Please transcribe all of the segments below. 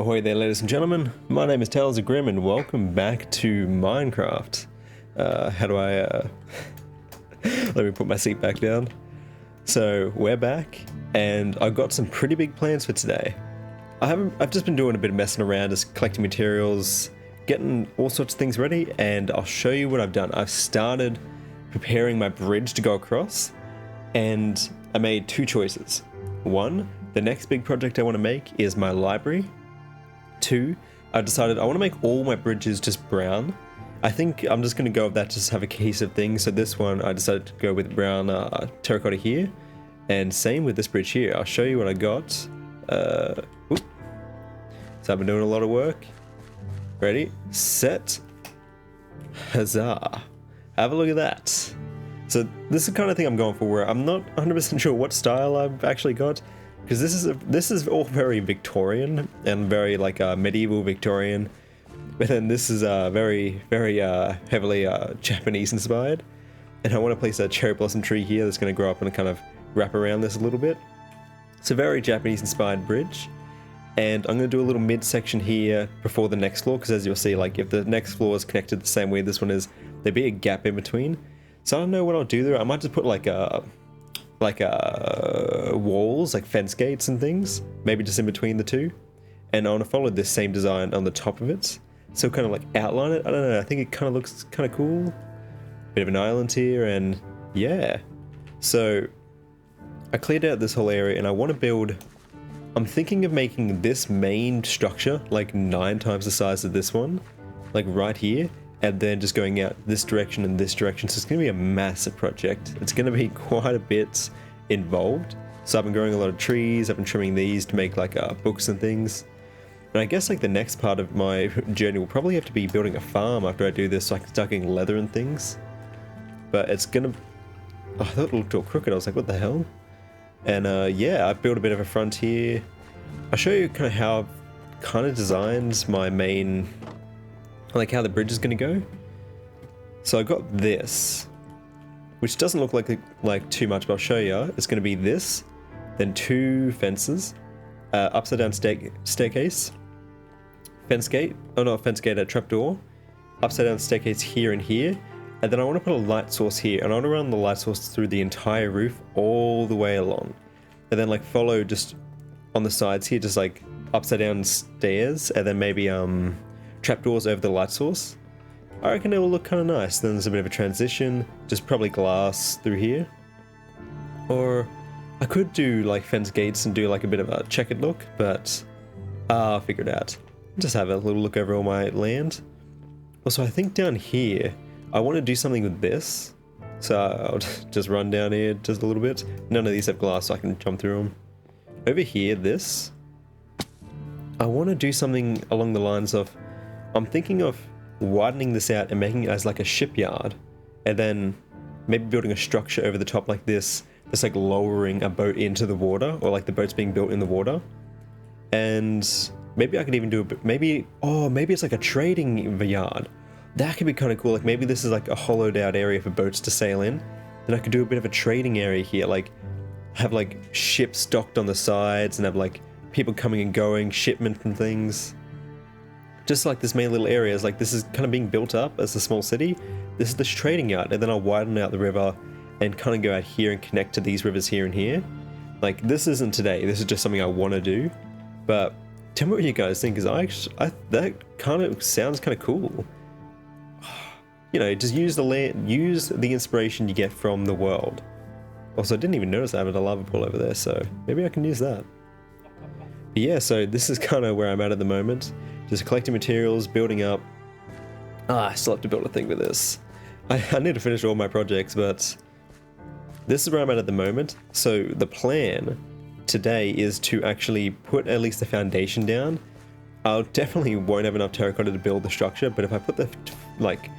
Ahoy there, ladies and gentlemen. My name is Tales of Grim and welcome back to Minecraft. How do I, let me put my seat back down. So we're back and I've got some pretty big plans for today. I've just been doing a bit of messing around, just collecting materials, getting all sorts of things ready, and I'll show you what I've done. I've started preparing my bridge to go across, and I made two choices. One, the next big project I want to make is my library. Two, I've decided I want to make all my bridges just brown. I think I'm just going to go with that, just have a cohesive thing. So this one, I decided to go with brown terracotta here, and same with this bridge here. I'll show you what I got. So I've been doing a lot of work. Ready, set, huzzah. Have a look at that. So this is the kind of thing I'm going for, where I'm not 100% sure what style I've actually got, because this is all very Victorian and very like medieval Victorian, but then this is very heavily Japanese inspired. And I want to place a cherry blossom tree here that's going to grow up and kind of wrap around this a little bit. It's a very Japanese inspired bridge, and I'm going to do a little midsection here before the next floor, because as you'll see, like if the next floor is connected the same way this one is, there'd be a gap in between. So I don't know what I'll do there. I might just put like walls, like fence gates and things, maybe just in between the two. And I want to follow this same design on the top of it, so kind of like outline it. I don't know, I think it kind of looks kind of cool. Bit of an island here, and yeah. So I cleared out this whole area and I want to build, I'm thinking of making this main structure like 9 times the size of this one, like right here, and then just going out this direction and this direction. So it's going to be a massive project. It's going to be quite a bit involved. So I've been growing a lot of trees, I've been trimming these to make like books and things. And I guess like the next part of my journey will probably have to be building a farm after I do this, so I can start getting leather and things. But it's gonna, I thought it looked all crooked. I was like, what the hell? And yeah, I've built a bit of a front here. I'll show you kind of how I've kind of designed my main, like how the bridge is going to go. So I got this, which doesn't look like too much, but I'll show you. It's going to be this, then 2 fences, upside down staircase, fence gate, oh no, fence gate, a trapdoor, upside down staircase here and here, and then I want to put a light source here, and I want to run the light source through the entire roof all the way along, and then like follow just on the sides here, just like upside down stairs, and then maybe trapdoors over the light source. I reckon it will look kind of nice. Then there's a bit of a transition, just probably glass through here. Or I could do like fence gates and do like a bit of a checkered look, but I'll figure it out. Just have a little look over all my land. Also, I think down here, I want to do something with this. So I'll just run down here just a little bit. None of these have glass, so I can jump through them. Over here, this, I want to do something along the lines of, I'm thinking of widening this out and making it as like a shipyard, and then maybe building a structure over the top like this, that's like lowering a boat into the water, or like the boat's being built in the water. And maybe I could even do a bit, maybe it's like a trading yard. That could be kind of cool. Like maybe this is like a hollowed out area for boats to sail in. Then I could do a bit of a trading area here, like have like ships docked on the sides and have like people coming and going, shipment and things. Just like this main little area is like, this is kind of being built up as a small city. This is the trading yard, and then I'll widen out the river and kind of go out here and connect to these rivers here and here. Like this isn't today, this is just something I want to do. But tell me what you guys think, because that kind of sounds kind of cool. You know, just use the land, use the inspiration you get from the world. Also, I didn't even notice I have a lava pool over there, so maybe I can use that. But yeah, so this is kind of where I'm at the moment. Just collecting materials, building up. I still have to build a thing with this. I need to finish all my projects, but this is where I'm at the moment. So the plan today is to actually put at least the foundation down. I'll definitely won't have enough terracotta to build the structure, but if I put the like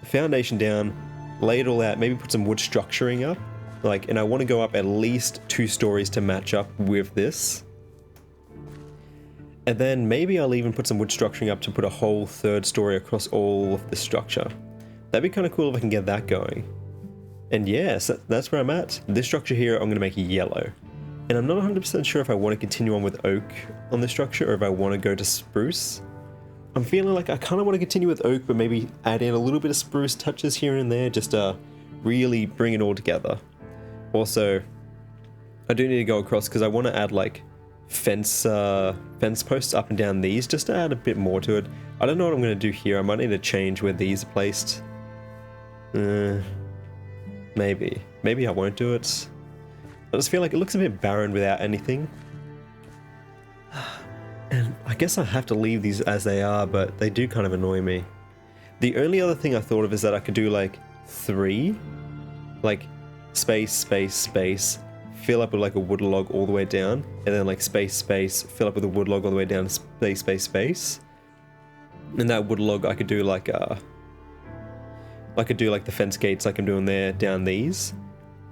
foundation down, lay it all out, maybe put some wood structuring up, like, and I want to go up at least 2 stories to match up with this. And then maybe I'll even put some wood structuring up to put a whole 3rd story across all of the structure. That'd be kind of cool if I can get that going. And yes, that's where I'm at. This structure here I'm going to make yellow. And I'm not 100% sure if I want to continue on with oak on the structure or if I want to go to spruce. I'm feeling like I kind of want to continue with oak, but maybe add in a little bit of spruce touches here and there, just to really bring it all together. Also, I do need to go across because I want to add like fence posts up and down these just to add a bit more to it. I don't know what I'm going to do here. I might need to change where these are placed. Maybe I won't do it. I just feel like it looks a bit barren without anything. And I guess I have to leave these as they are, but they do kind of annoy me. The only other thing I thought of is that I could do like 3, like space, space, space, fill up with like a wood log all the way down, and then like space, space, fill up with a wood log all the way down, space, space, space. And that wood log I could do like the fence gates like I'm doing there down these.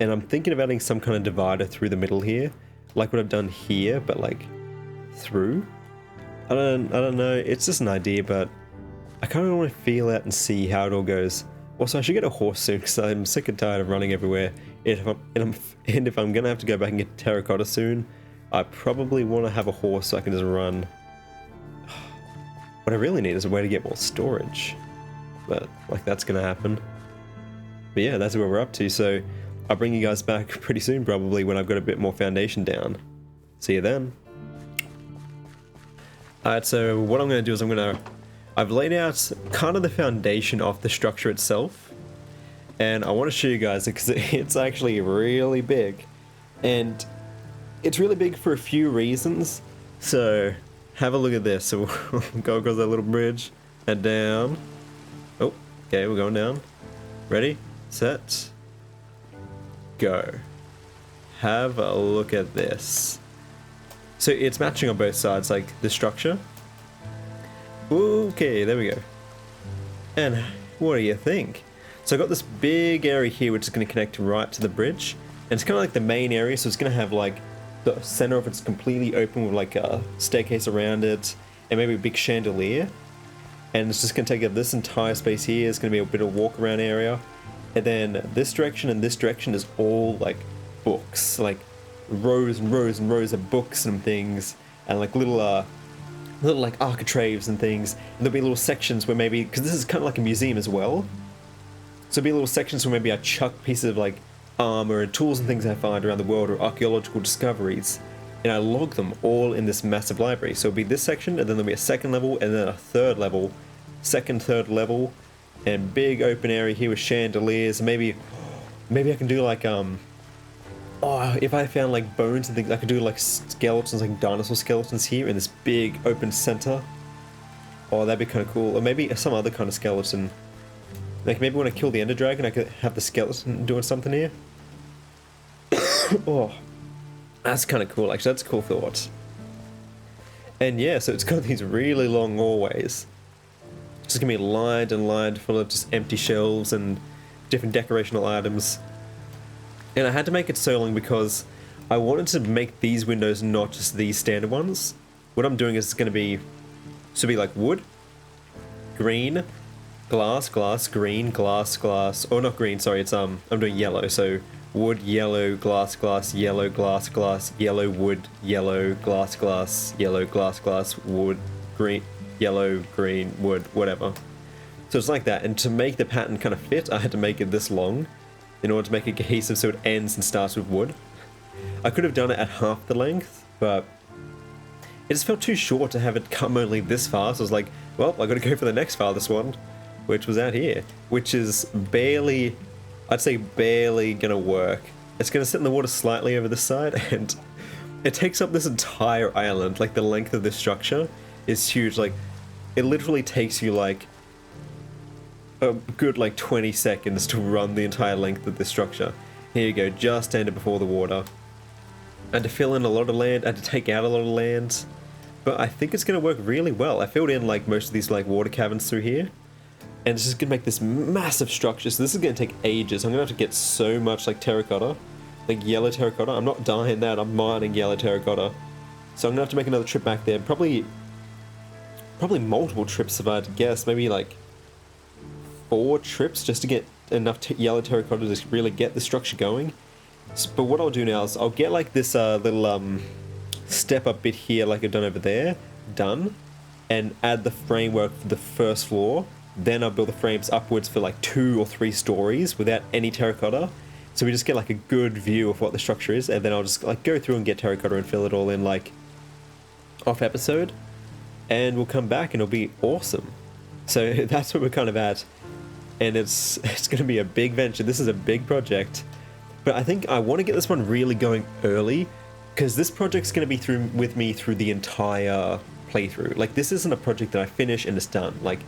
And I'm thinking of adding some kind of divider through the middle here, like what I've done here, but like through. I don't know. It's just an idea, but I kind of want to feel out and see how it all goes. Also, I should get a horse soon because I'm sick and tired of running everywhere. And if I'm gonna have to go back and get terracotta soon, I probably want to have a horse so I can just run. What I really need is a way to get more storage, but like that's gonna happen. But yeah, that's where we're up to. So I'll bring you guys back pretty soon, probably when I've got a bit more foundation down. See you then. Alright, so what I'm going to do is I've laid out kind of the foundation of the structure itself. And I want to show you guys it because it's actually really big. And it's really big for a few reasons. So have a look at this. So we'll go across that little bridge and down. Oh, okay, we're going down. Ready, set, go. Have a look at this. So it's matching on both sides, like the structure. Okay, there we go. And what do you think? So I've got this big area here which is going to connect right to the bridge. And it's kind of like the main area, so it's going to have like the center of it's completely open with like a staircase around it and maybe a big chandelier. And it's just going to take up this entire space here. It's going to be a bit of walk around area. And then this direction and this direction is all like books, like rows and rows and rows of books and things, and like little like architraves and things. And there'll be little sections where maybe, because this is kind of like a museum as well, so there'll be little sections where maybe I chuck pieces of like armor and tools and things I find around the world or archaeological discoveries, and I log them all in this massive library. So it'll be this section, and then there'll be a second level, and then a third level, third level, and big open area here with chandeliers. And maybe I can do like if I found like bones and things, I could do like skeletons, like dinosaur skeletons here in this big open center. Oh, that'd be kind of cool. Or maybe some other kind of skeleton. Like maybe when I kill the Ender Dragon, I could have the skeleton doing something here. Oh, that's kind of cool. Actually, that's a cool thought. And yeah, so it's got these really long hallways. It's just gonna be lined and lined full of just empty shelves and different decorational items. And I had to make it so long because I wanted to make these windows not just these standard ones. What I'm doing is it's going to be, so be like wood, green, glass, glass, green, glass, glass. Oh, not green, sorry, it's I'm doing yellow. So wood, yellow, glass, glass, yellow, glass, glass, yellow, wood, yellow, glass, glass, yellow, glass, glass, wood, green, yellow, green, wood, whatever. So it's like that. And to make the pattern kind of fit, I had to make it this long in order to make it cohesive so it ends and starts with wood. I could have done it at half the length, but it just felt too short to have it come only this far. So I was like, well, I gotta go for the next farthest one, which was out here, which is barely, I'd say barely gonna work. It's gonna sit in the water slightly over this side, and it takes up this entire island. Like the length of this structure is huge. Like it literally takes you like a good like 20 seconds to run the entire length of this structure. Here you go, just ended before the water. I had to fill in a lot of land, I had to take out a lot of land, but I think it's going to work really well. I filled in like most of these like water caverns through here, and it's just going to make this massive structure. So this is going to take ages. I'm going to have to get so much like terracotta, like yellow terracotta. I'm not dyeing that, I'm mining yellow terracotta. So I'm going to have to make another trip back there, probably multiple trips if I had to guess, maybe like 4 trips just to get enough yellow terracotta to really get the structure going. But what I'll do now is I'll get like this little step up bit here like I've done over there, done, and add the framework for the first floor. Then I'll build the frames upwards for like 2 or 3 stories without any terracotta. So we just get like a good view of what the structure is, and then I'll just like go through and get terracotta and fill it all in like off episode, and we'll come back and it'll be awesome. So that's what we're kind of at, and it's going to be a big venture. This is a big project, but I think I want to get this one really going early, because this project's going to be with me through the entire playthrough. Like, this isn't a project that I finish and it's done. Like,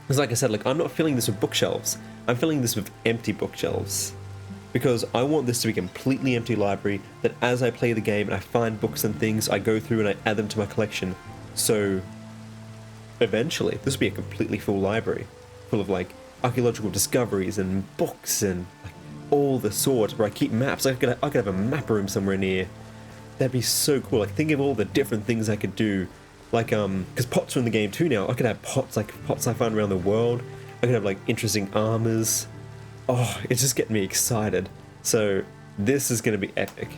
because like I said, like, I'm not filling this with bookshelves. I'm filling this with empty bookshelves, because I want this to be a completely empty library that as I play the game and I find books and things, I go through and I add them to my collection. So eventually this will be a completely full library full of like archaeological discoveries and books and like all the sorts, where I keep maps. I could have a map room somewhere near. That'd be so cool. Like, think of all the different things I could do. Like, because pots are in the game too now. I could have pots, like pots I find around the world. I could have like interesting armors. Oh, it's just getting me excited. So this is going to be epic.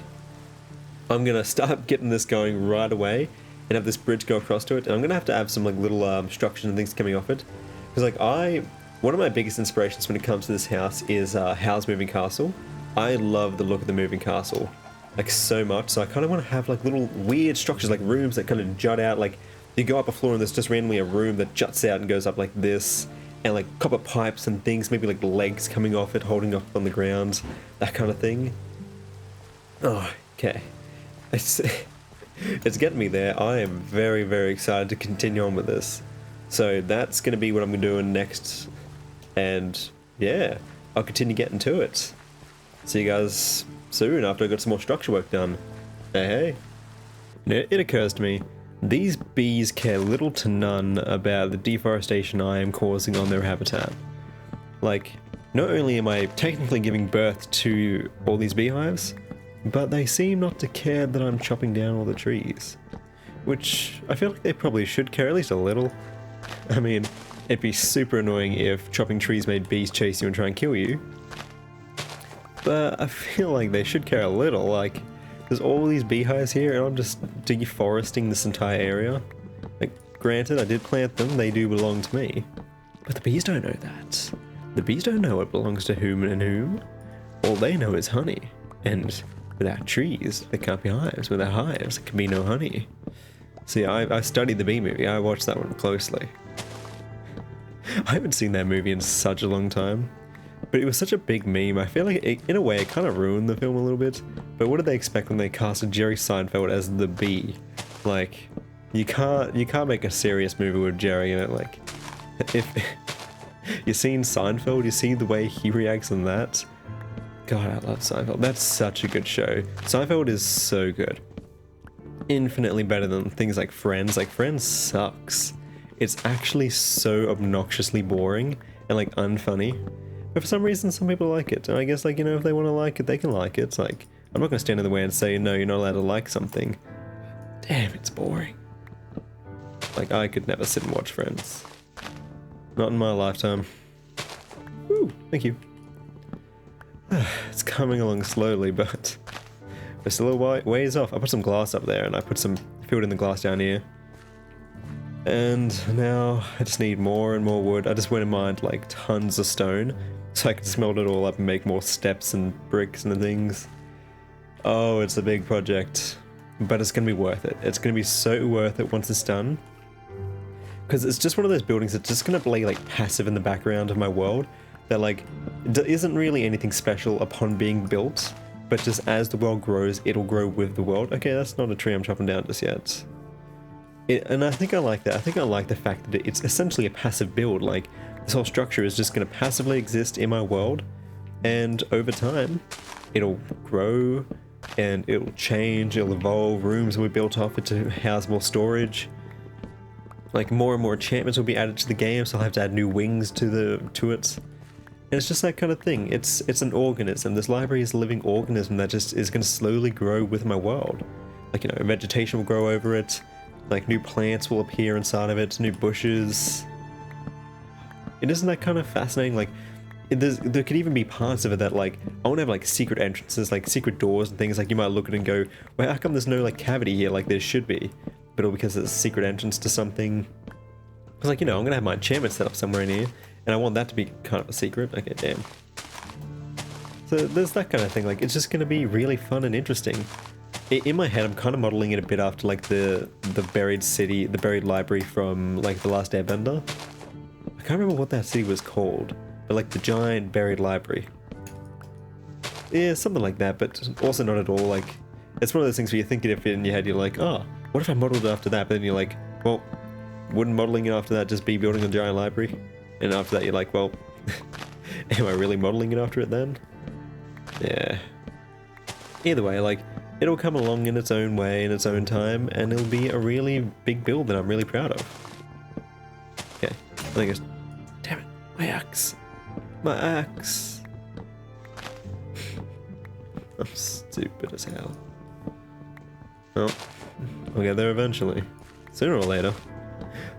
I'm going to start getting this going right away and have this bridge go across to it. And I'm going to have some like little structures and things coming off it. Because like one of my biggest inspirations when it comes to this house is Howl's Moving Castle. I love the look of the moving castle like so much. So I kind of want to have like little weird structures, like rooms that kind of jut out. Like you go up a floor and there's just randomly a room that juts out and goes up like this. And like copper pipes and things, maybe like legs coming off it, holding up on the ground, that kind of thing. Oh, okay. It's getting me there. I am very, very excited to continue on with this. So that's going to be what I'm doing next. And yeah, I'll continue getting to it. See you guys soon after I got some more structure work done. Hey. It occurs to me, these bees care little to none about the deforestation I am causing on their habitat. Like, not only am I technically giving birth to all these beehives, but they seem not to care that I'm chopping down all the trees. Which, I feel like they probably should care at least a little. I mean, it'd be super annoying if chopping trees made bees chase you and try and kill you. But I feel like they should care a little, like, there's all these beehives here and I'm just deforesting this entire area. Like, granted, I did plant them, they do belong to me. But the bees don't know that. The bees don't know what belongs to whom and whom. All they know is honey. And without trees, there can't be hives. Without hives, there can be no honey. See, I studied the bee movie, I watched that one closely. I haven't seen that movie in such a long time. But it was such a big meme. I feel like in a way it kind of ruined the film a little bit. But what did they expect when they casted Jerry Seinfeld as the bee? Like, you can't make a serious movie with Jerry in it. Like, if you've seen Seinfeld, you see the way he reacts on that. God, I love Seinfeld. That's such a good show. Seinfeld is so good. Infinitely better than things like Friends. Like, Friends sucks. It's actually so obnoxiously boring and like unfunny. But for some reason, some people like it. And I guess, like, you know, if they want to like it, they can like it. It's like, I'm not going to stand in the way and say, no, you're not allowed to like something. Damn, it's boring. Like, I could never sit and watch Friends. Not in my lifetime. Woo, thank you. It's coming along slowly, but we're still a ways off. I put some glass up there and I filled in the glass down here. And now I just need more and more wood. I just went and mined like tons of stone so I could smelt it all up and make more steps and bricks and things. Oh, it's a big project, but it's gonna be worth it. It's gonna be so worth it once it's done. Because it's just one of those buildings that's just gonna play like passive in the background of my world. That like isn't really anything special upon being built, but just as the world grows, it'll grow with the world. Okay, that's not a tree I'm chopping down just yet. And I think I like that. I think I like the fact that it's essentially a passive build. Like, this whole structure is just going to passively exist in my world, and over time, it'll grow, and it'll change, it'll evolve. Rooms will be built off it to house more storage. Like, more and more enchantments will be added to the game, so I'll have to add new wings to it. And it's just that kind of thing. It's an organism. This library is a living organism that just is going to slowly grow with my world. Like, you know, vegetation will grow over it. Like, new plants will appear inside of it, new bushes. Isn't that kind of fascinating? Like, there could even be parts of it that like I want to have like secret entrances, like secret doors and things. Like you might look at it and go, well, how come there's no like cavity here like there should be? But all because there's a secret entrance to something. Because like, you know, I'm gonna have my enchantment set up somewhere in here, and I want that to be kind of a secret. Okay, damn. So there's that kind of thing. Like it's just gonna be really fun and interesting. In my head, I'm kind of modeling it a bit after like the buried city, the buried library from like The Last Airbender. I can't remember what that city was called, but like the giant buried library. Yeah, something like that, but also not at all. Like, it's one of those things where you think it in your head, you're like, oh, what if I modeled it after that? But then you're like, well, wouldn't modeling it after that just be building a giant library? And after that, you're like, well, am I really modeling it after it then? Yeah. Either way, like, it'll come along in its own way, in its own time, and it'll be a really big build that I'm really proud of. Okay, I think it's... Damn it, my axe. My axe. I'm stupid as hell. Well, I'll get there eventually. Sooner or later.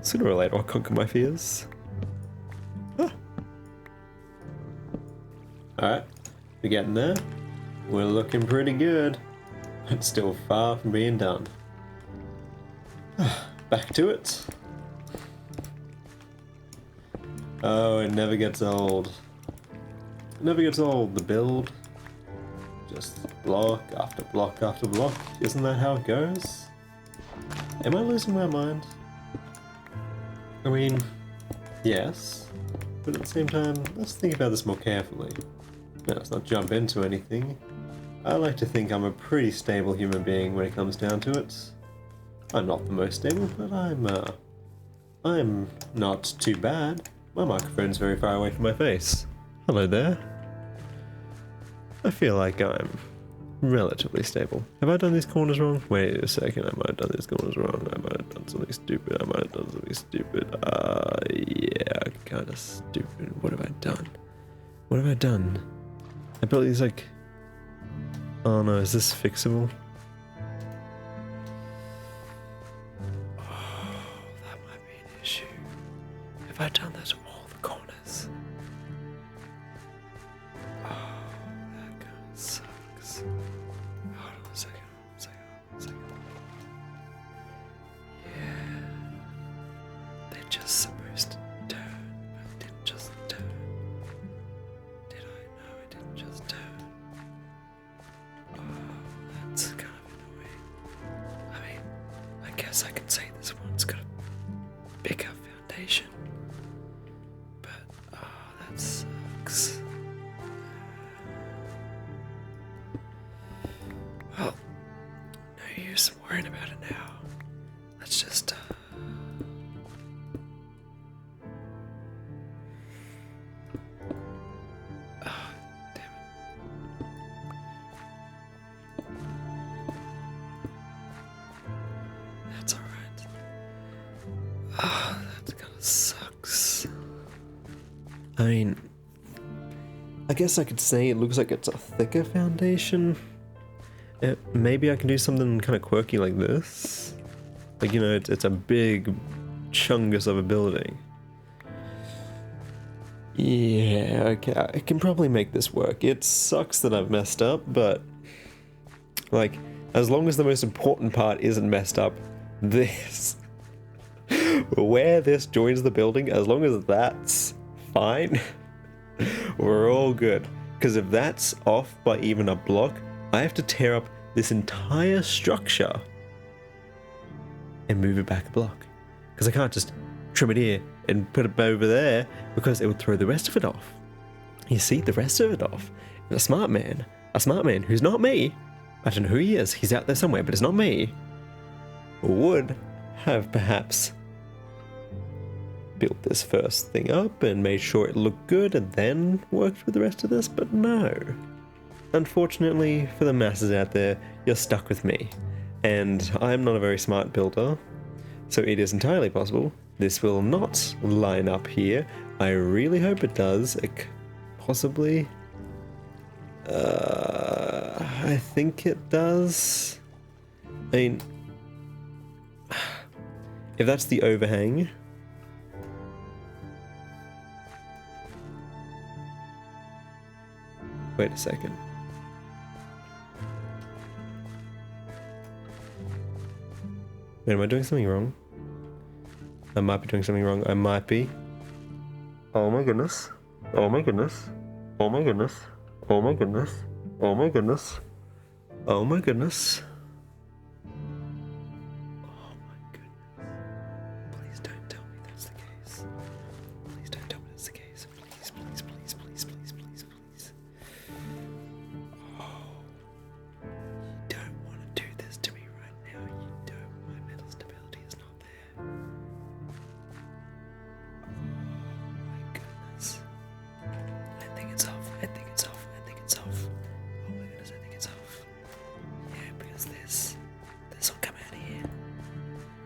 Sooner or later I'll conquer my fears. Ah. Alright, we're getting there. We're looking pretty good. But still far from being done. Back to it. Oh, it never gets old. It never gets old, the build. Just block after block after block. Isn't that how it goes? Am I losing my mind? I mean, yes. But at the same time, let's think about this more carefully. Now, let's not jump into anything. I like to think I'm a pretty stable human being when it comes down to it. I'm not the most stable, but I'm not too bad. My microphone's very far away from my face. Hello there. I feel like I'm relatively stable. Have I done these corners wrong? Wait a second, I might have done these corners wrong. I might have done something stupid. Yeah, kind of stupid. What have I done? What have I done? I built these like... Oh no, is this fixable? Oh, that might be an issue. Have I done that to all the corners? Oh, that kind of sucks. Hold on a second. Yeah. They're just supposed to turn, but it didn't just turn. Did I? No, it didn't just turn. Oh, that's kind of annoying. I mean, I guess I could say this one's got a bigger foundation. But, oh, that sucks. Well, no use worrying about it now. Let's just, oh, damn it. That's alright. Oh, that kind of sucks. I mean, I guess I could say it looks like it's a thicker foundation. Maybe I can do something kind of quirky like this. Like, you know, it's a big chungus of a building. Yeah, okay, I can probably make this work. It sucks that I've messed up, but like, as long as the most important part isn't messed up, this, where this joins the building, as long as that's fine, we're all good. Because if that's off by even a block, I have to tear up this entire structure and move it back a block. Because I can't just trim it here and put it over there, because it would throw the rest of it off. You see, the rest of it off. And a smart man who's not me, I don't know who he is, he's out there somewhere, but it's not me, would have perhaps built this first thing up and made sure it looked good and then worked with the rest of this, but no. Unfortunately for the masses out there, you're stuck with me. And I'm not a very smart builder, so it is entirely possible this will not line up here. I really hope it does. Possibly. I think it does. I mean, if that's the overhang, Wait a second. Wait, am I doing something wrong? I might be doing something wrong. I might be. Oh my goodness. Oh my goodness. Oh my goodness. Oh my goodness. Oh my goodness. Oh my goodness. Oh my goodness. Please don't tell me that's the case. Please don't tell me that's the case. Please, please, please, please, please, please, please. Oh. You don't want to do this to me right now. You don't. My mental stability is not there. Oh my goodness. I think it's off. I think it's off. I think it's off. Oh my goodness, I think it's off. Yeah, because this will come out of here.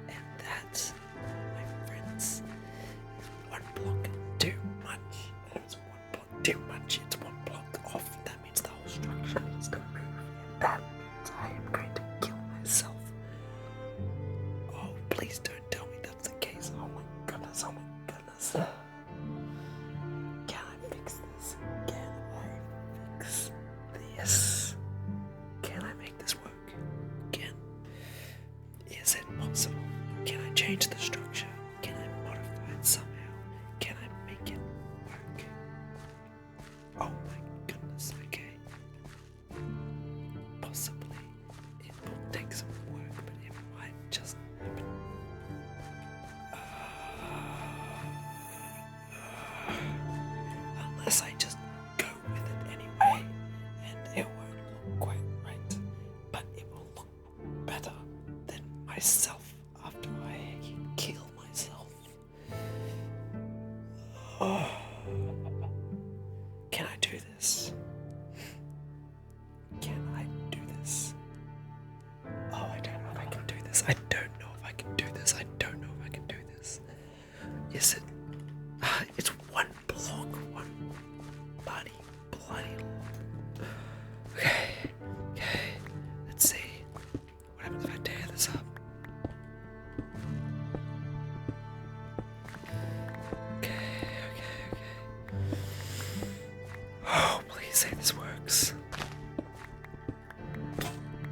And that, my friends, is one block too much. It's one block too much. It's one block off. That means the whole structure needs to move. And that means I am going to kill myself. Oh, please don't tell me that's the case. Oh my goodness, oh my goodness. Can I fix this? Can I fix this? Can I make this work? Is it possible? Can I change the structure? Can I modify it somehow? Can I make it work? Oh my goodness, okay. Possibly it will take some work, but it might just happen. Unless I just go with it anyway, and it won't look quite right, but it will look better than myself after I kill myself. Oh. Can I do this? Can I do this? Oh, I don't know if I can do this. I don't know if I can do this. I don't know if I can do this. Is it? It's one block. One bloody. Okay. Let's see. What happens if I tear this up? Okay. Oh, please say this works.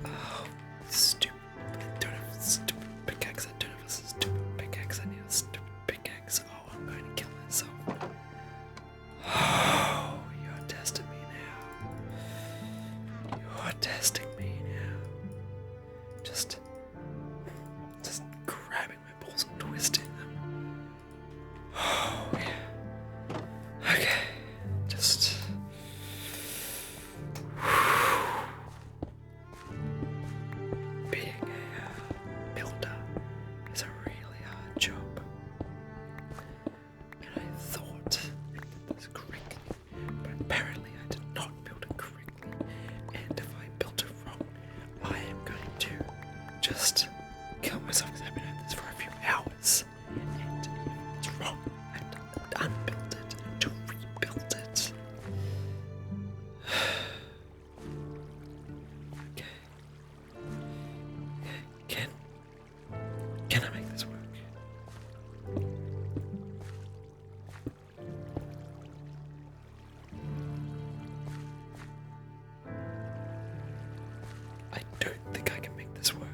Oh, stupid. I don't have a stupid pickaxe. I don't have a stupid pickaxe. I need a stupid pickaxe. Oh, I'm going to kill myself. Oh, you're testing me now. You're testing me now. Just grabbing my balls and twisting them. Oh, yeah. Okay. Just. Being a builder is a really hard job. And I thought I did this correctly, but apparently I did not build it correctly. And if I built it wrong, I am going to just kill myself because I've been at this for a few hours. And if it's wrong, I have to unbuild it and to rebuild it. Okay. Can I make this work? I don't think I can make this work.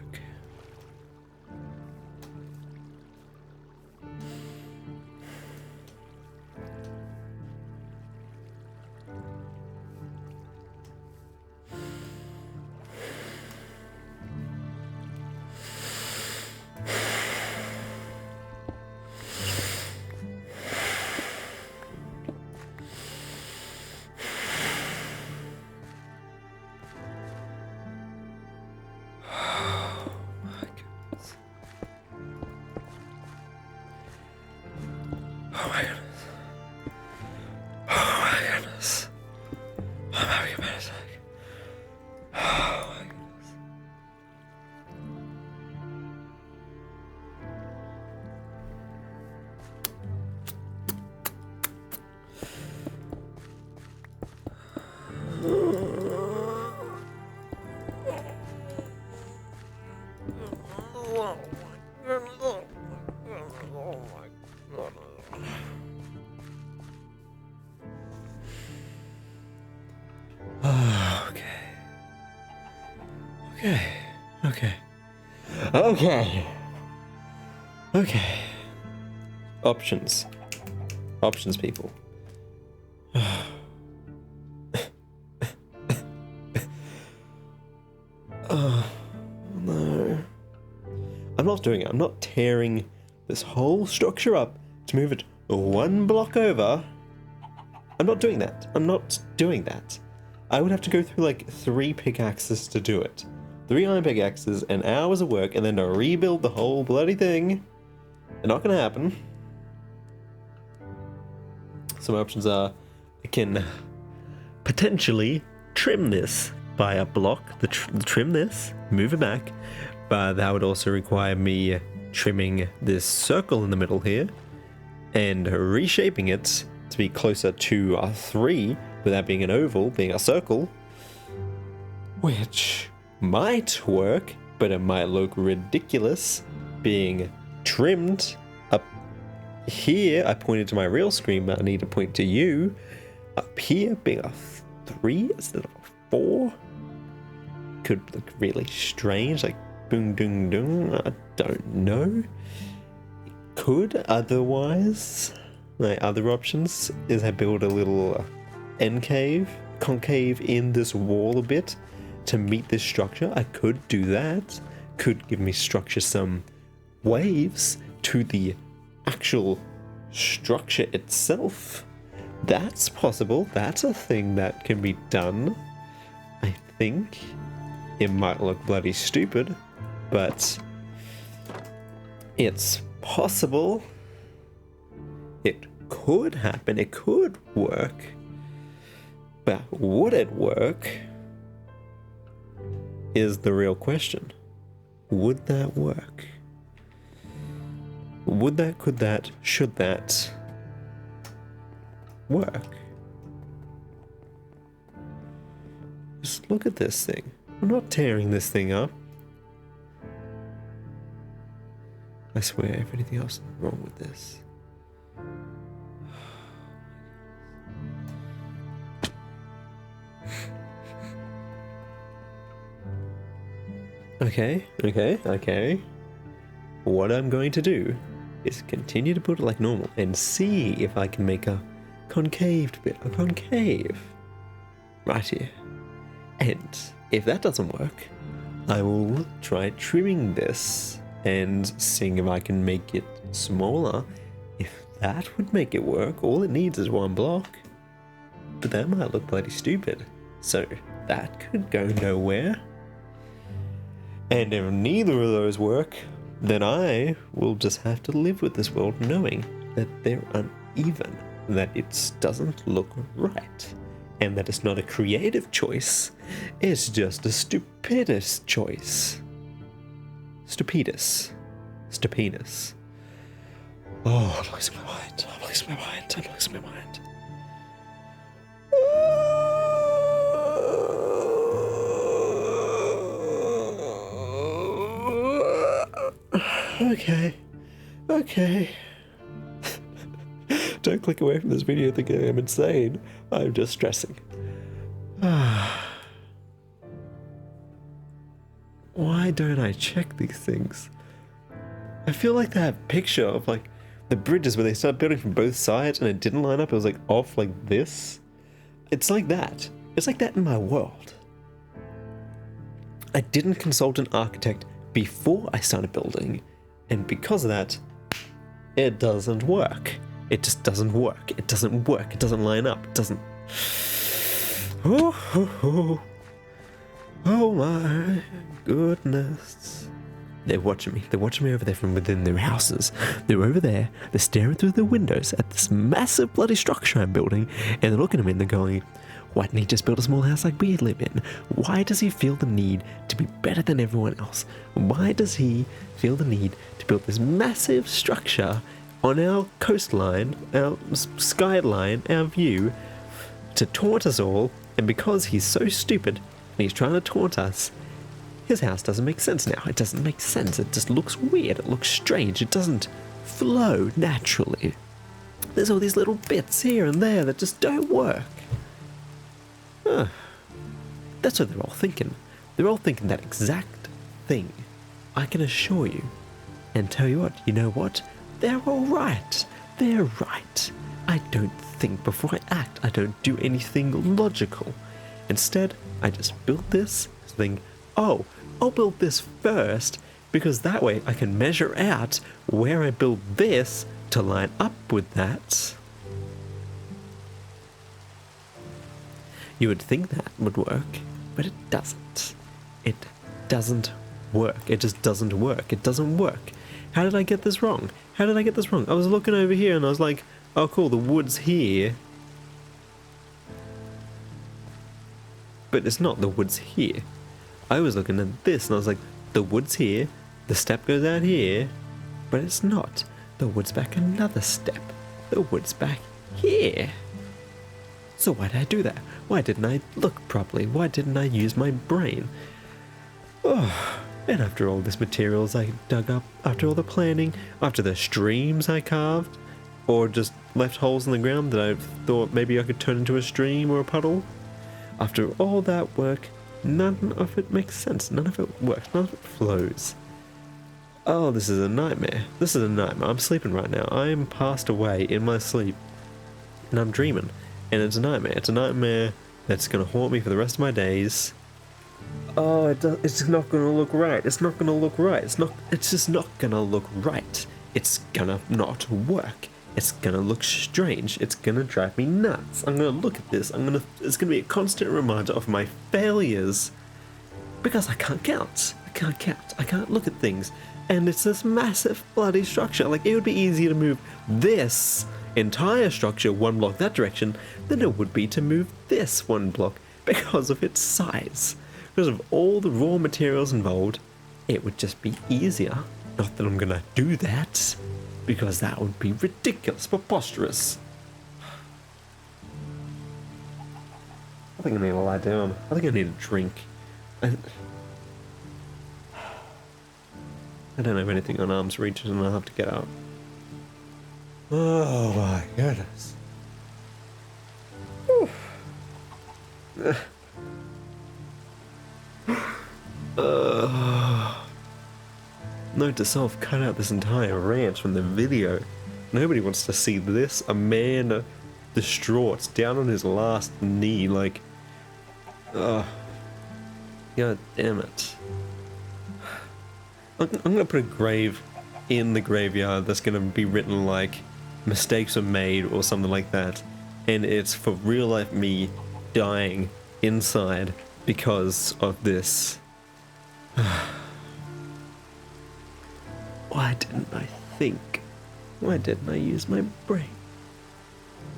Okay. Okay. Okay. Options. Options, people. Oh, no. I'm not doing it. I'm not tearing this whole structure up to move it one block over. I'm not doing that. I'm not doing that. I would have to go through like 3 pickaxes to do it. 3 iron pickaxes and hours of work, and then to rebuild the whole bloody thing. They're not gonna happen. So my options are, I can potentially trim this by a block, trim this, move it back, but that would also require me trimming this circle in the middle here and reshaping it to be closer to a 3 without being an oval, being a circle, which might work, but it might look ridiculous being trimmed up here. I pointed to my real screen, but I need to point to you. Up here being a 3 instead of a 4 could look really strange, like boom, doom, doom. I don't know. It could otherwise. My other options is I build a little concave in this wall a bit to meet this structure. I could do that. Could give me structure some waves to the actual structure itself. That's possible. That's a thing that can be done. I think it might look bloody stupid, but it's possible. It could happen. It could work. But would it work is the real question. Would that work? Would that, could that, should that work? Just look at this thing. I'm not tearing this thing up. I swear, if anything else is wrong with this. Okay. What I'm going to do is continue to put it like normal and see if I can make a concaved bit, a concave right here. And if that doesn't work, I will try trimming this and seeing if I can make it smaller. If that would make it work, all it needs is 1 block. But that might look bloody stupid. So that could go nowhere. And if neither of those work, then I will just have to live with this world knowing that they're uneven, that it doesn't look right, and that it's not a creative choice, it's just a stupidous choice. Stupidus. Oh, I'm losing my mind. I'm losing my mind. Okay. Don't click away from this video thinking I'm insane. I'm just stressing. Why don't I check these things? I feel like that picture of like the bridges where they start building from both sides and it didn't line up, it was like off like this. It's like that. It's like that in my world. I didn't consult an architect before I started building, and because of that, it doesn't work. It just doesn't work. It doesn't work. It doesn't line up. It doesn't. Oh my goodness. They're watching me. They're watching me over there from within their houses. They're over there. They're staring through the windows at this massive bloody structure I'm building, and they're looking at me and they're going, why didn't he just build a small house like we live in? Why does he feel the need to be better than everyone else? Why does he feel the need to build this massive structure on our coastline, our skyline, our view, to taunt us all? And because he's so stupid and he's trying to taunt us, his house doesn't make sense now. It doesn't make sense. It just looks weird. It looks strange. It doesn't flow naturally. There's all these little bits here and there that just don't work. That's what they're all thinking. They're all thinking that exact thing. I can assure you. And tell you what, you know what? They're all right. They're right. I don't think before I act. I don't do anything logical. Instead, I just build this, think, oh, I'll build this first, because that way I can measure out where I build this to line up with that. You would think that would work, but it doesn't. It doesn't work. It just doesn't work. It doesn't work. How did I get this wrong? How did I get this wrong? I was looking over here and I was like, oh cool, the wood's here. But it's not, the wood's here. I was looking at this and I was like, the wood's here, the step goes out here, but it's not. The wood's back another step. The wood's back here. So why did I do that? Why didn't I look properly? Why didn't I use my brain? Oh, and after all this materials I dug up, after all the planning, after the streams I carved, or just left holes in the ground that I thought maybe I could turn into a stream or a puddle, after all that work, none of it makes sense. None of it works. None of it flows. Oh, this is a nightmare. This is a nightmare. I'm sleeping right now. I am passed away in my sleep, and I'm dreaming. And it's a nightmare. It's a nightmare that's going to haunt me for the rest of my days. Oh, it's not going to look right. It's not going to look right. It's just not going to look right. It's going to not work. It's going to look strange. It's going to drive me nuts. I'm going to look at this. It's going to be a constant reminder of my failures. Because I can't count. I can't count. I can't look at things. And it's this massive bloody structure. Like, it would be easier to move this entire structure one block that direction than it would be to move this one block because of its size. Because of all the raw materials involved, it would just be easier. Not that I'm gonna do that, because that would be ridiculous, preposterous. I think I need to lie down. I think I need a drink. I don't have anything on arm's reach and I'll have to get up. Oh my goodness. Note to self, cut out this entire rant from the video. Nobody wants to see this. A man distraught, down on his last knee, like... God damn it. I'm gonna put a grave in the graveyard that's gonna be written like, mistakes were made or something like that. And it's for real life me dying inside because of this. Why didn't I think? Why didn't I use my brain?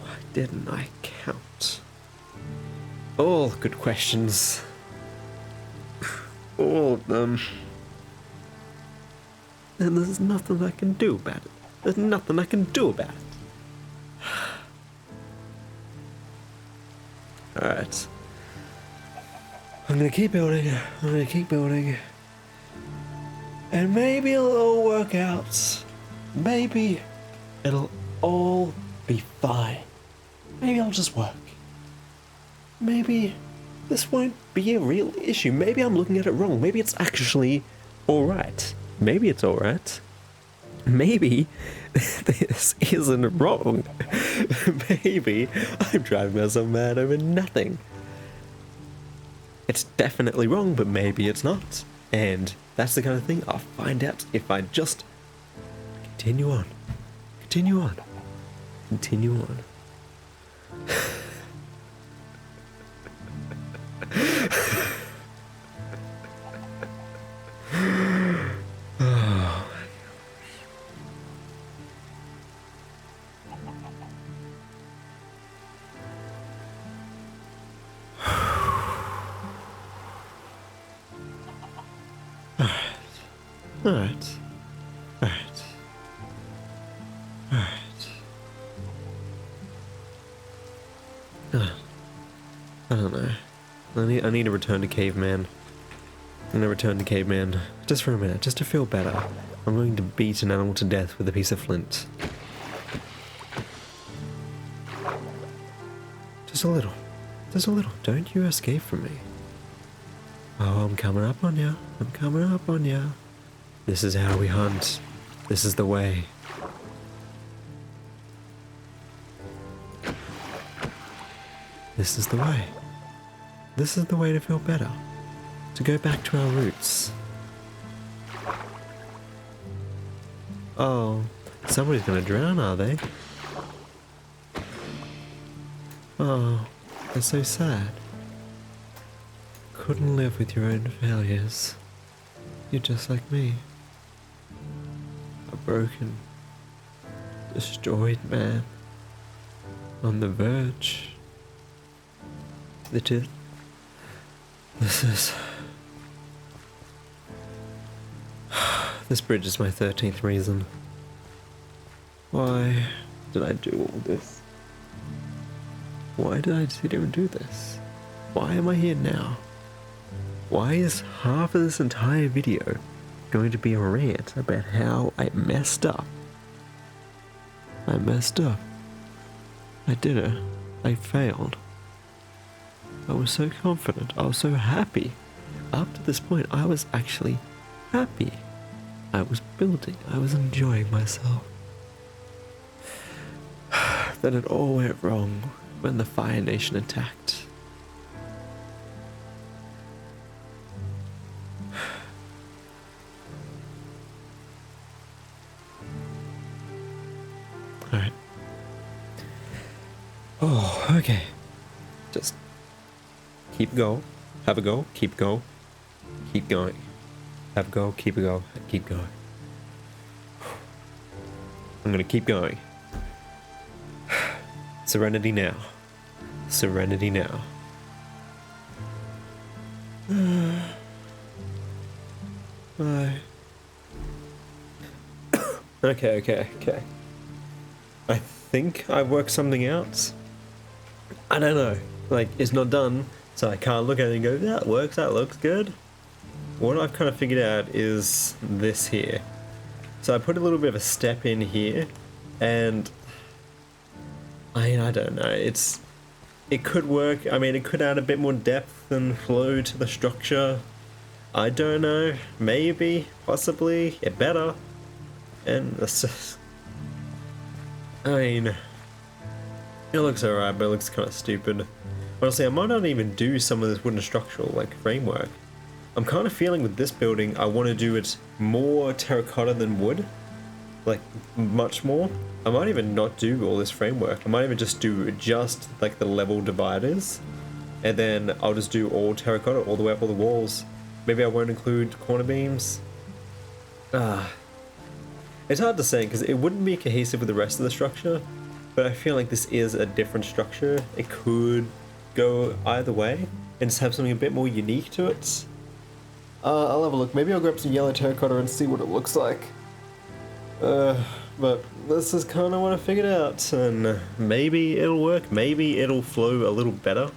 Why didn't I count? All good questions. All of them. And there's nothing I can do about it. There's nothing I can do about it. Alright. I'm gonna keep building. I'm gonna keep building. And maybe it'll all work out. Maybe it'll all be fine. Maybe I'll just work. Maybe this won't be a real issue. Maybe I'm looking at it wrong. Maybe it's actually alright. Maybe it's alright. Maybe this isn't wrong. Maybe I'm driving myself mad over nothing. It's definitely wrong, but maybe it's not. And that's the kind of thing I'll find out if I just continue on. Continue on. Continue on. Alright. Alright. Alright. I don't know. I need to return to caveman. I'm gonna return to caveman just for a minute, just to feel better. I'm going to beat an animal to death with a piece of flint. Just a little. Just a little. Don't you escape from me. Oh, I'm coming up on ya. I'm coming up on ya. This is how we hunt. This is the way. This is the way. This is the way to feel better. To go back to our roots. Oh, somebody's gonna drown, are they? Oh, that's so sad. Couldn't live with your own failures. You're just like me. A broken, destroyed man. On the verge. This is... This bridge is my 13th reason. Why did I do all this? Why did I sit here and do this? Why am I here now? Why is half of this entire video going to be a rant about how I messed up? I messed up. I did it. I failed. I was so confident. I was so happy. Up to this point, I was actually happy. I was building. I was enjoying myself. Then it all went wrong when the Fire Nation attacked. Alright. Oh, okay. Just keep going. Have a go. Keep going. Keep going. Have a go. Keep a go. Keep going. I'm gonna keep going. Serenity now. Serenity now. Bye. Okay. I think I worked something out. I don't know. Like, it's not done, so I can't look at it and go, that works, that looks good. What I've kind of figured out is this here. So I put a little bit of a step in here, and I don't know, it could work. I mean, it could add a bit more depth and flow to the structure. I don't know, maybe, possibly, it better. And that's just, I mean, it looks alright, but it looks kind of stupid. Honestly, I might not even do some of this wooden structural, like, framework. I'm kind of feeling with this building, I want to do it more terracotta than wood. Like, much more. I might even not do all this framework. I might even just do just, like, the level dividers. And then I'll just do all terracotta all the way up all the walls. Maybe I won't include corner beams. It's hard to say, because it wouldn't be cohesive with the rest of the structure. But I feel like this is a different structure. It could go either way and just have something a bit more unique to it. I'll have a look. Maybe I'll grab some yellow terracotta and see what it looks like. But this is kind of what I figured out, and maybe it'll work. Maybe it'll flow a little better.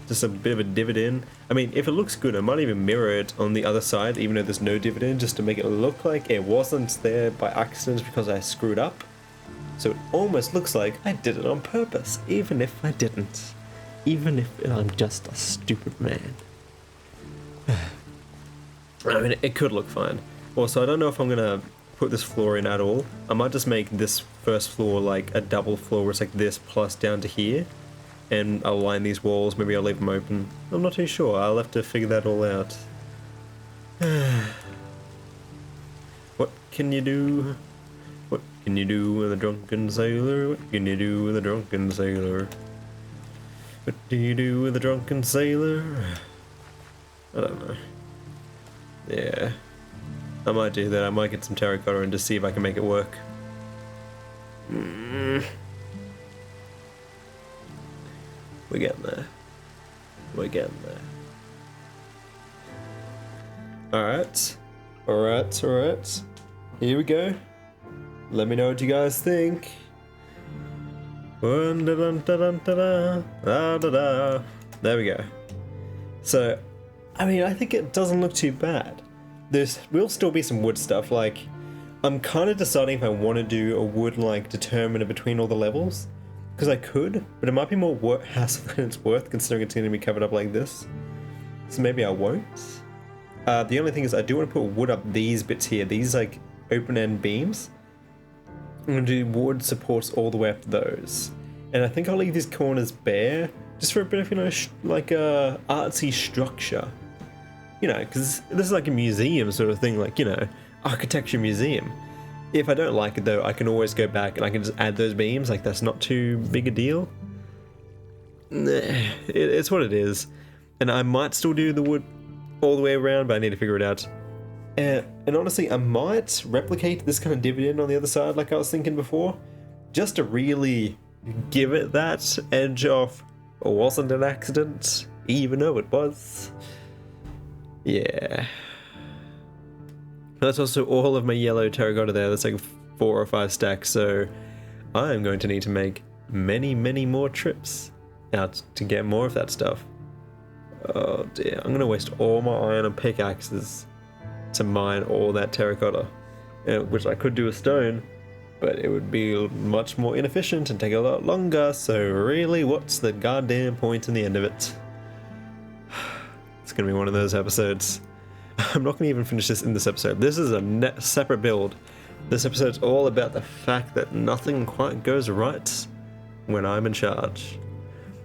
Just a bit of a dividend. I mean, if it looks good, I might even mirror it on the other side, even though there's no dividend, just to make it look like it wasn't there by accident because I screwed up. So it almost looks like I did it on purpose, even if I didn't. Even if I'm just a stupid man. I mean, it could look fine. Also, I don't know if I'm gonna put this floor in at all. I might just make this first floor like a double floor where it's like this plus down to here. And I'll line these walls, maybe I'll leave them open. I'm not too sure, I'll have to figure that all out. What can you do? What can you do with a drunken sailor? What can you do with a drunken sailor? What do you do with a drunken sailor? I don't know. Yeah. I might do that. I might get some terracotta and just see if I can make it work. We're getting there. We're getting there. Alright. Alright. Here we go. Let me know what you guys think. There we go. So, I mean, I think it doesn't look too bad. There will still be some wood stuff, like, I'm kind of deciding if I want to do a wood, like, determiner between all the levels. Because I could, but it might be more hassle than it's worth, considering it's going to be covered up like this. so maybe I won't. The only thing is I do want to put wood up these bits here, these like open-end beams. I'm going to do wood supports all the way up to those. And I think I'll leave these corners bare, just for a bit of, you know, like a artsy structure. You know, because this is like a museum sort of thing, like, you know, architecture museum. If I don't like it though, I can always go back and I can just add those beams, like that's not too big a deal. It's what it is. And I might still do the wood all the way around, but I need to figure it out. And honestly, I might replicate this kind of dividend on the other side like I was thinking before, just to really give it that edge of, wasn't an accident, even though it was. Yeah. That's also all of my yellow terracotta there. That's like 4 or 5 stacks, so I'm going to need to make many, many more trips out to get more of that stuff. Oh dear, I'm going to waste all my iron and pickaxes to mine all that terracotta, which I could do with stone, but it would be much more inefficient and take a lot longer, so really, what's the goddamn point in the end of it? It's going to be one of those episodes. I'm not going to even finish this in this episode. This is a separate build. This episode's all about the fact that nothing quite goes right when I'm in charge.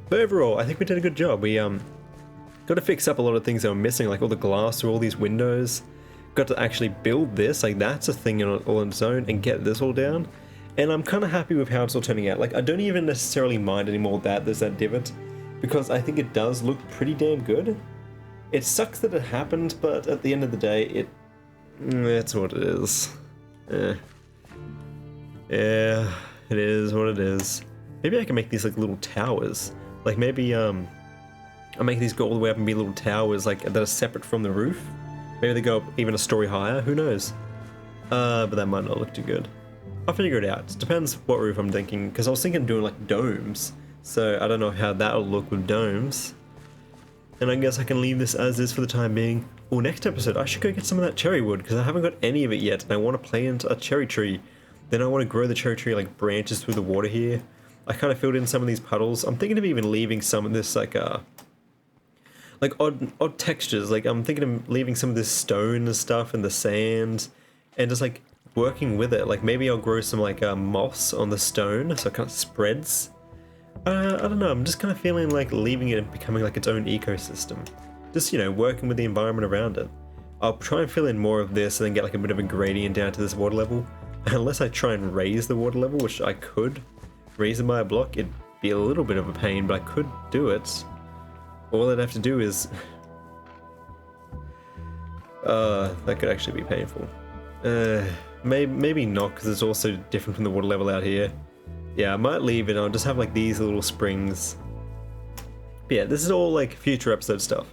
But overall, I think we did a good job. We got to fix up a lot of things that were missing, like all the glass through all these windows. Got to actually build this, like that's a thing all on its own, and get this all down. And I'm kind of happy with how it's all turning out. Like I don't even necessarily mind anymore that there's that divot, because I think it does look pretty damn good. It sucks that it happened, but at the end of the day, it's what it is. Yeah, it is what it is. Maybe I can make these like little towers. Like maybe I'll make these go all the way up and be little towers like that are separate from the roof. Maybe they go up even a story higher, who knows? But that might not look too good. I'll figure it out. It depends what roof I'm thinking, because I was thinking of doing like domes. So I don't know how that'll look with domes. And I guess I can leave this as is for the time being. Well, next episode, I should go get some of that cherry wood, because I haven't got any of it yet, and I want to plant a cherry tree. Then I want to grow the cherry tree like branches through the water here. I kind of filled in some of these puddles. I'm thinking of even leaving some of this like odd textures. Like I'm thinking of leaving some of this stone and stuff and the sand, and just like working with it. Like maybe I'll grow some like moss on the stone so it kind of spreads. I don't know, I'm just kind of feeling like leaving it and becoming like its own ecosystem. Just, you know, working with the environment around it. I'll try and fill in more of this and then get like a bit of a gradient down to this water level. Unless I try and raise the water level, which I could raise it by a block, it'd be a little bit of a pain, but I could do it. All I'd have to do is... that could actually be painful. Maybe not, because it's also different from the water level out here. Yeah, I might leave it. I'll just have like these little springs. But yeah, this is all like future episode stuff.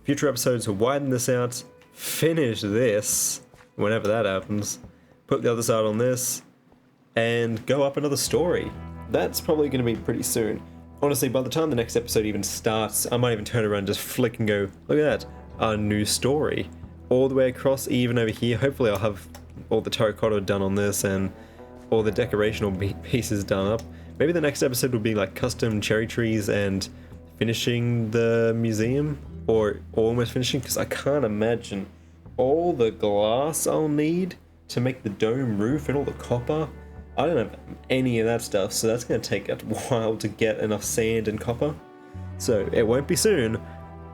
Future episodes will widen this out, finish this, whenever that happens, put the other side on this, and go up another story. That's probably going to be pretty soon. Honestly, by the time the next episode even starts, I might even turn around and just flick and go, look at that, a new story. All the way across, even over here. Hopefully I'll have all the terracotta done on this and all the decorational pieces done up. Maybe the next episode will be like custom cherry trees and finishing the museum, or almost finishing, because I can't imagine all the glass I'll need to make the dome roof and all the copper. I don't have any of that stuff, so that's going to take a while to get enough sand and copper. So it won't be soon,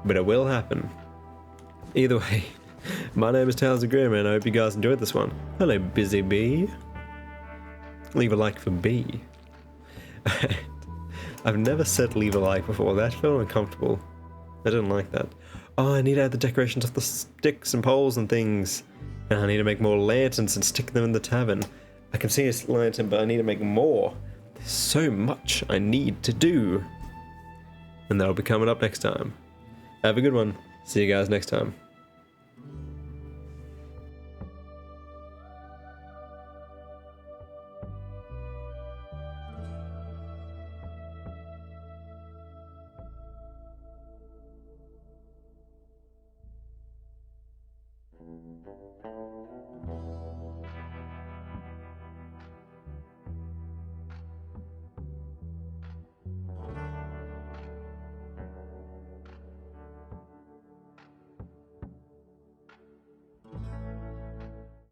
but it will happen. Either way, my name is Tales of Grim, and I hope you guys enjoyed this one. Hello, Busy Bee. Leave a like for B. I've never said leave a like before. That felt uncomfortable. I didn't like that. Oh, I need to add the decorations of the sticks and poles and things. And I need to make more lanterns and stick them in the tavern. I can see a lantern, but I need to make more. There's so much I need to do. And that'll be coming up next time. Have a good one. See you guys next time.